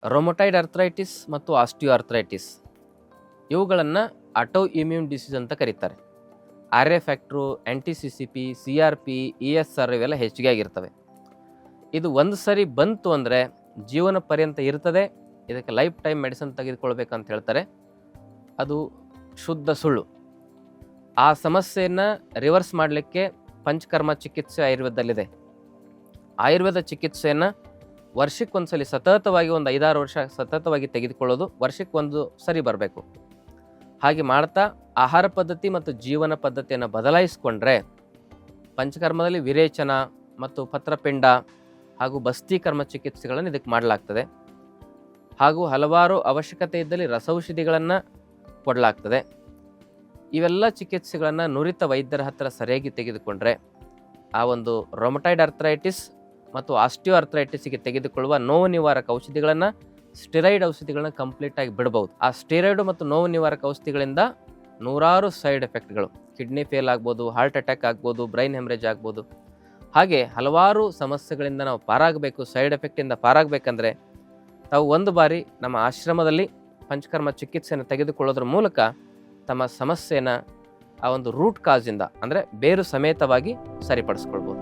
ರೊಮೊಟೈಡ್ arthritis ಮತ್ತು osteoarthritis ಇವುಗಳನ್ನು autoimmune disease ಅಂತ ಕರೀತಾರೆ. R A factor, NTCCP, CRP, ESR ಇವೆಲ್ಲ ಹೆಚ್ಚಿಗೆ ಆಗಿರ್ತವೆ. ಇದು ಒಂದು ಸರಿ ಬಂತು ಅಂದರೆ ಜೀವನ ಪರ್ಯಂತ ಇರ್ತದೆ. ಇದಕ್ಕೆ ಲೈಫ್ ಟೈಮ್ ಮೆಡಿಸಿನ್ ತೆಗೆದುಕೊಳ್ಬೇಕಂತ ಹೇಳ್ತಾರೆ. ಅದು ಶುದ್ಧ ಸುಳ್ಳು. ಆ ಸಮಸ್ಯೆಯನ್ನು ರಿವರ್ಸ್ ಮಾಡಲಿಕ್ಕೆ ಪಂಚಕರ್ಮ ಚಿಕಿತ್ಸೆ ಆಯುರ್ವೇದದಲ್ಲಿದೆ. ಆಯುರ್ವೇದ ಚಿಕಿತ್ಸೆಯನ್ನು ವರ್ಷಕ್ಕೊಂದ್ಸಲಿ ಸತತವಾಗಿ ಒಂದು 5-6 ವರ್ಷ ಸತತವಾಗಿ ತೆಗೆದುಕೊಳ್ಳೋದು, ವರ್ಷಕ್ಕೊಂದು ಸರಿ ಬರಬೇಕು. ಹಾಗೆ ಮಾಡ್ತಾ ಆಹಾರ ಪದ್ಧತಿ ಮತ್ತು ಜೀವನ ಪದ್ಧತಿಯನ್ನು ಬದಲಾಯಿಸಿಕೊಂಡ್ರೆ ಪಂಚಕರ್ಮದಲ್ಲಿ ವಿರೇಚನ ಮತ್ತು ಪತ್ರಪಿಂಡ ಹಾಗೂ ಬಸ್ತೀಕರ್ಮ ಚಿಕಿತ್ಸೆಗಳನ್ನು ಇದಕ್ಕೆ ಮಾಡಲಾಗ್ತದೆ. ಹಾಗೂ ಹಲವಾರು ಅವಶ್ಯಕತೆ ಇದ್ದಲ್ಲಿ ರಸೌಷಧಿಗಳನ್ನು ಕೊಡಲಾಗ್ತದೆ. ಇವೆಲ್ಲ ಚಿಕಿತ್ಸೆಗಳನ್ನು ನುರಿತ ವೈದ್ಯರ ಹತ್ತಿರ ಸರಿಯಾಗಿ ತೆಗೆದುಕೊಂಡ್ರೆ ಆ ಒಂದು ರೊಮಟೈಡ್ ಅರ್ಥ್ರೈಟಿಸ್ ಮತ್ತು ಆಸ್ಟಿಯೋ ಅರ್ಥ್ರೈಟಿಸ್ಗೆ ತೆಗೆದುಕೊಳ್ಳುವ ನೋವು ನಿವಾರಕ ಔಷಧಿಗಳನ್ನು, ಸ್ಟೆರಾಯ್ಡ್ ಔಷಧಿಗಳನ್ನ ಕಂಪ್ಲೀಟಾಗಿ ಬಿಡ್ಬೋದು. ಆ ಸ್ಟೆರಾಯ್ಡ್ ಮತ್ತು ನೋವು ನಿವಾರಕ ಔಷಧಿಗಳಿಂದ ನೂರಾರು ಸೈಡ್ ಎಫೆಕ್ಟ್ಗಳು, ಕಿಡ್ನಿ ಫೇಲ್ ಆಗ್ಬೋದು, ಹಾರ್ಟ್ ಅಟ್ಯಾಕ್ ಆಗ್ಬೋದು, ಬ್ರೈನ್ ಹೆಮ್ರೇಜ್ ಆಗ್ಬೋದು. ಹಾಗೆ ಹಲವಾರು ಸಮಸ್ಯೆಗಳಿಂದ ನಾವು ಪಾರಾಗಬೇಕು. ಸೈಡ್ ಎಫೆಕ್ಟಿಂದ ಪಾರಾಗಬೇಕಂದ್ರೆ ತಾವು ಒಂದು ಬಾರಿ ನಮ್ಮ ಆಶ್ರಮದಲ್ಲಿ ಪಂಚಕರ್ಮ ಚಿಕಿತ್ಸೆಯನ್ನು ತೆಗೆದುಕೊಳ್ಳೋದ್ರ ಮೂಲಕ ತಮ್ಮ ಸಮಸ್ಯೆನ ಆ ಒಂದು ರೂಟ್ ಕಾಜಿಂದ ಅಂದರೆ ಬೇರು ಸಮೇತವಾಗಿ ಸರಿಪಡಿಸ್ಕೊಳ್ಬೋದು.